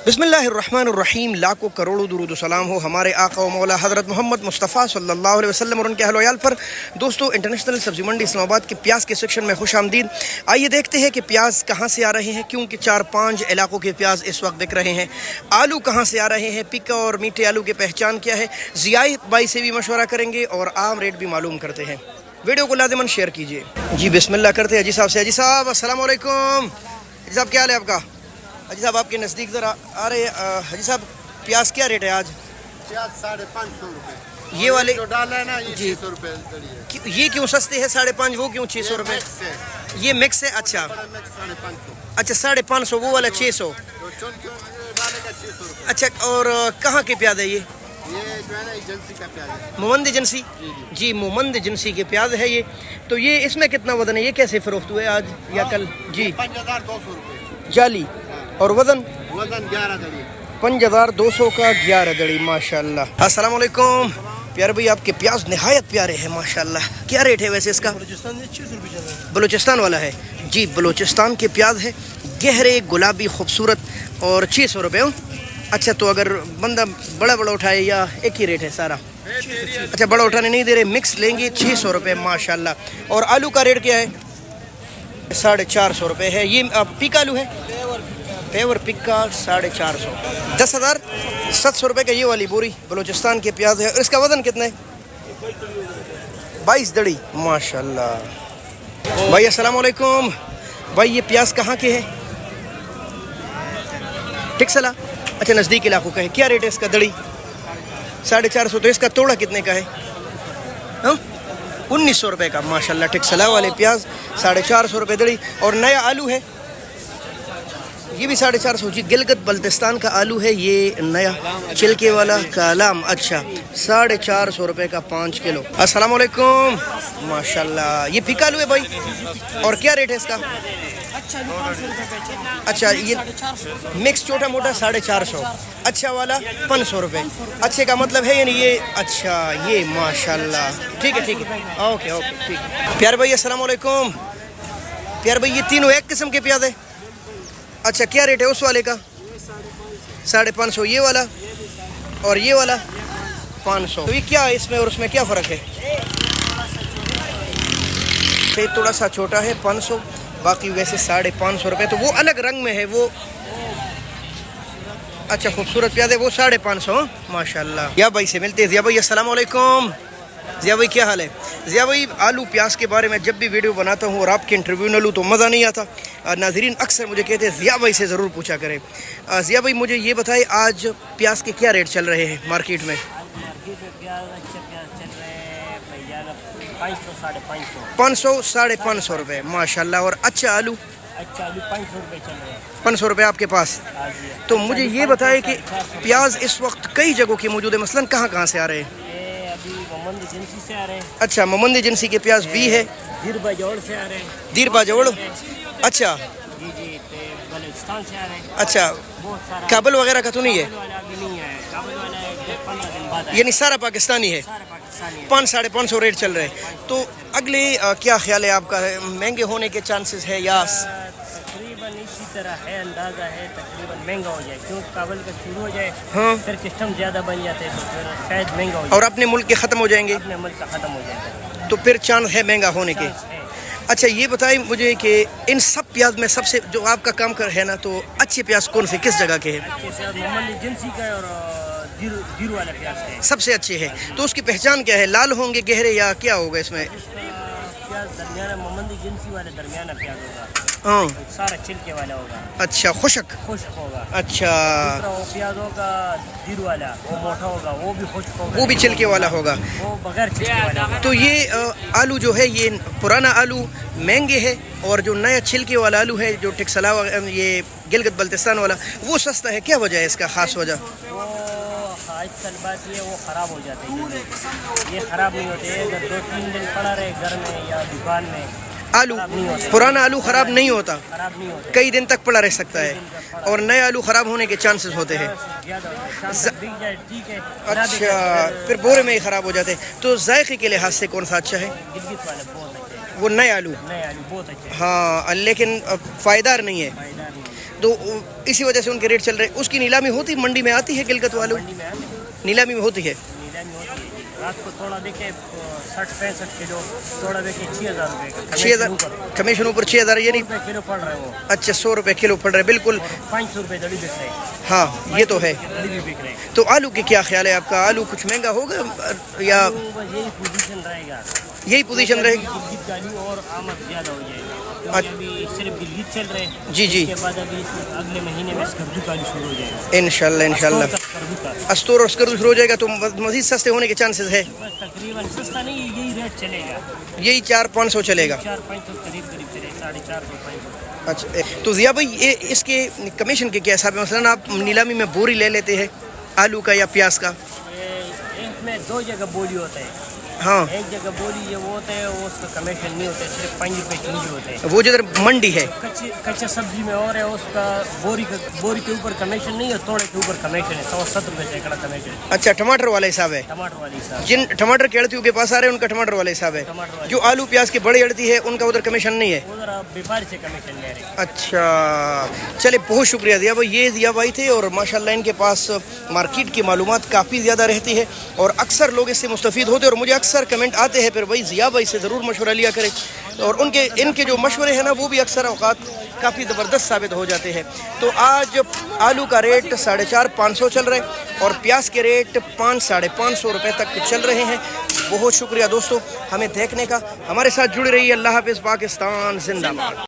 बिस्मिल्लाहिर्रहमानिर्रहीम। लाखों करोड़ों दुरूद सलाम हो हमारे आका व मौला हज़रत मोहम्मद मुस्तफ़ा सल्लल्लाहु अलैहि वसल्लम और उनके अहल वयाल पर। दोस्तों, इंटरनेशनल सब्ज़ी मंडी इस्लामाबाद के प्याज के सेक्शन में खुश आमदीद। आइए देखते हैं कि प्याज कहाँ से आ रहे हैं, क्योंकि 4-5 इलाकों के प्याज इस वक्त बिक रहे हैं। आलू कहाँ से आ रहे हैं, पिका और मीठे आलू की पहचान क्या है, ज़ियाई भाई से भी मशवरा करेंगे और आम रेट भी मालूम करते हैं। वीडियो को लाज़िमन शेयर कीजिए। जी बिस्मिल्लाह करते हैं अजी साहब से। अजी साहब अस्सलाम वालेकुम। अजी साहब क्या हाल है आपका? अजी साहब आपके नज़दीक ज़रा आ रहे। अजी साहब प्याज क्या रेट है आज? प्याज 550 रुपये। ये वाले जो डाला है ना ये जी 600 रुपये। ये क्यों सस्ते है 550, वो क्यों 600 रुपये? ये मिक्स है। अच्छा 550। अच्छा 550, वो वाला 600। तो डालेगा 600 रुपये। अच्छा, और कहाँ के प्याज है ये? जो है ना एजेंसी का प्याज है। मोमंद एजेंसी। जी मोमंद एजेंसी के प्याज है ये। तो ये इसमें कितना वजन है, ये कैसे फरोख्त हुए आज या कल? जी 5200 रुपये जाली। और वजन? वजन 11 दड़ी। 5200 का 11 दड़ी। माशाल्लाह। अस्सलाम वालेकुम प्यारे भाई, आपके प्याज निहायत प्यारे हैं माशाल्लाह। क्या रेट है वैसे इसका? बलूचिस्तान में 600 रुपये चल रहा है। बलूचिस्तान वाला है जी, बलूचिस्तान के प्याज है, गहरे गुलाबी खूबसूरत, और 600 रुपये। अच्छा, तो अगर बंदा बड़ा बड़ा उठाए या एक ही रेट है सारा? अच्छा, बड़ा उठाने नहीं दे रहे, मिक्स लेंगे 600 रुपये माशाल्लाह। और आलू का रेट क्या है? 450 रुपये है। ये पिका आलू है, पेवर पिका 450। 10,700 रुपये का ये वाली बोरी बलूचिस्तान के प्याज है। और इसका वजन कितना है? 22 दड़ी माशाल्लाह। भाई अस्सलाम वालेकुम। भाई ये प्याज कहाँ के है? टिक्सला। अच्छा, नज़दीक इलाकों का है। क्या रेट है इसका दड़ी? 450। तो इसका तोड़ा कितने का है? 1900 रुपये का माशाल्लाह। टिक्सला वाले प्याज 450 रुपये दड़ी। और नया आलू है, ये भी 450 जी। गिलगित बल्तिस्तान का आलू है ये, नया छिलके वाला कालाम। अच्छा 450 रुपये का 5 किलो। अस्सलाम वालेकुम माशाल्लाह। ये फीका आलू है भाई, और क्या रेट है इसका? अच्छा, ये मिक्स छोटा मोटा 450। अच्छा वाला 500 रुपये। अच्छे का मतलब है यानी ये। अच्छा ये माशाल्लाह। ठीक है ठीक है, ओके ओके ठीक है। प्यार भाई अस्सलाम वालेकुम। प्यार भाई ये तीनों एक किस्म के प्याज है? अच्छा, क्या रेट है उस वाले का? 550। ये वाला और ये वाला 500। तो ये क्या है इसमें और उसमें क्या फ़र्क है? ये थोड़ा सा छोटा है 500, बाकी वैसे 550 रुपये। तो वो अलग रंग में है वो। अच्छा खूबसूरत प्याज है वो 550 माशाल्लाह। ज़िया भाई से मिलते हैं। ज़िया भाई अस्सलाम वालेकुम। ज़िया भाई क्या हाल है? ज़िया भाई आलू प्याज के बारे में जब भी वीडियो बनाता हूँ और आपके इंटरव्यू न लूँ तो मज़ा नहीं आता। नाज़रीन अक्सर मुझे कहते हैं ज़िया भाई से ज़रूर पूछा करें। ज़िया भाई मुझे ये बताएं आज प्याज के क्या रेट चल रहे हैं मार्केट में? 500 550 रुपये माशाल्लाह। और अच्छा आलू? अच्छा आलू 500 रुपये चल रहे हैं। 500 रुपये आपके पास? तो मुझे ये बताएं कि प्याज इस वक्त कई जगहों के मौजूद है, मसलन कहाँ कहाँ से आ रहे हैं? अभी मोमंद एजेंसी से आ रहे हैं। अच्छा मोमंद एजेंसी के प्याज भी है। दीर बाजौड़ से आ रहे हैं। दीर बाजौड़। अच्छा जी जी, बलूचिस्तान से आ रहे हैं। अच्छा, बहुत सारा। काबुल वगैरह का तो नहीं है? काबुल वाला अभी नहीं है। काबुल वाला 15 दिन बाद आएगा। यानी सारा पाकिस्तानी है? सारा पाकिस्तानी है। 500-550 रेट चल रहे हैं। तो अगले क्या ख्याल है आपका, महंगे होने के चांसेस है या? तकरीबन इसी तरह है, अंदाज़ा है तकरीबन महंगा हो जाए, क्योंकि काबुल का शुरू हो जाए हाँ, फिर सिस्टम ज़्यादा बन जाते हैं तो फिर शायद महंगा हो जाए। और अपने मुल्क के ख़त्म हो जाएंगे अपने मुल्क का ख़त्म हो जाएगा तो फिर चांस है महंगा होने के। चांस है। अच्छा ये बताइए मुझे कि इन सब प्याज में सबसे जो आपका काम कर है ना, तो अच्छे प्याज कौन से किस जगह के हैं? जैसे मोहम्मद एजेंसी का और दीर वाला प्याज है सबसे अच्छे हैं। तो उसकी पहचान क्या है, लाल होंगे गहरे या क्या होगा इसमें? प्याज दरमियाना मोहम्मद एजेंसी वाला दरमियाना प्याज होगा। हाँ सारा छिलके वाला होगा। अच्छा खुशक। खुश्क होगा। अच्छा दूसरा वो प्याज होगा दीर वाला, वो मोटा होगा, वो भी खुश्क होगा, वो भी छिलके वाला होगा। वो बगैर छिलके वाला होगा। तो ये आलू जो है ये पुराना आलू महंगे है, और जो नया छिलके वाला आलू है जो टिक्सला ये गिलगित बल्तिस्तान वाला वो सस्ता है। क्या वजह है इसका, खास वजह? वो आजकल बात ये वो ख़राब हो जाते हैं। ये ख़राब नहीं होते, अगर 2-3 दिन पड़ा रहे घर में या दुकान में आलू, पुराना आलू ख़राब नहीं होता, ख़राब नहीं होते, कई दिन तक पड़ा रह सकता है, और नए आलू ख़राब होने के चांसेस होते हैं। ठीक है। अच्छा फिर बोरे में ही ख़राब हो जाते हैं। तो जायके के लिहाज से कौन सा अच्छा है? गिलगित वाले बहुत अच्छे हैं। वो नए आलू। नए आलू बहुत अच्छे हैं। हाँ लेकिन फ़ायदार नहीं है। फायदा नहीं है। تو اسی وجہ سے ان کے ریٹ چل رہے ہیں. اس کی نیلامی ہوتی منڈی میں آتی ہے گلگت والوں मंडी में आते हैं, نیلامی میں ہوتی ہے. नीलामी होती है. रात को थोड़ा देखे 60-65 किलो, थोड़ा देखे 6,000 रुपये का 6,000 कमीशन ऊपर 6,000 यानी रुपये किलो पड़ रहा है वो. अच्छा 100 रुपये किलो पड़ रहे हैं बिल्कुल. 500 रुपये दड़ी बिक रहे हैं. हाँ ये तो है. दड़ी भी बिक रहे हैं. तो आलू की क्या ख्याल है आपका? आलू कुछ महंगा होगा या तो बस यही पोजीशन रहेगा. यही पोजीशन रहेगी? गिलगित का आलू और आमद ज़्यादा हो जाएगी, क्योंकि अभी सिर्फ गिलगित चल रहे हैं. जी जी इसके बाद अभी अगले महीने में स्कर्दू का आलू शुरू हो जाएगा. इंशाल्लाह इंशाल्लाह. स्कर्दू का अस्तूर और स्कर्दू शुरू हो जाएगा तो मज़ीद सस्ते होने के चांसेस है. बस तकरीबन सस्ता नहीं, यही रेट चलेगा. यही 400-500 चलेगा. 400-500 करीब करीब चले, 450-500. अच्छा तो ज़िया भाई ये इसके कमीशन के क्या हिसाब है? मसलन आप नीलामी में बोरी ले लेते हैं आलू का या प्याज का? एक में 2 जगह बोली होता है. हाँ एक जगह बोली ये वो होता है, वो उसका कमीशन नहीं होता है, सिर्फ 5 रुपये चूंजी होते हैं. वो जिधर मंडी है कच्चे सब्जी में और है उसका बोरी के ऊपर कमीशन नहीं है, तोड़े के ऊपर कमीशन है. 170 रुपये सैकड़ा कमीशन है. अच्छा टमाटर वाला हिसाब है. टमाटर वाली हिसाब. जिन टमाटर के अड़तियों के पास आ रहे हैं उनका टमाटर वाला हिसाब है. टमाटर वाली जो आलू प्याज की बड़ी अड़ती है उनका उधर कमीशन नहीं है. उधर आप व्यापारी से कमीशन ले रहे हैं. अच्छा चले बहुत शुक्रिया ज़िया भाई. ये ज़िया भाई थे और माशाल्लाह इनके पास मार्केट की मालूमात काफ़ी ज़्यादा रहती है और अक्सर लोग इससे मुस्तफ़ीद होते हैं और मुझे अक्सर कमेंट आते हैं फिर भाई ज़िया भाई से ज़रूर मशवरा लिया करें. और इनके जो मशवरे हैं ना वो भी अक्सर औक़ात काफ़ी ज़बरदस्त साबित हो जाते हैं. तो आज आलू का रेट 450-500 चल रहे हैं और प्याज के रेट 500-550 रुपये तक चल रहे हैं. बहुत शुक्रिया दोस्तों हमें देखने का. हमारे साथ जुड़े रहिए. अल्लाह हाफ़िज़. पाकिस्तान जिंदाबाद.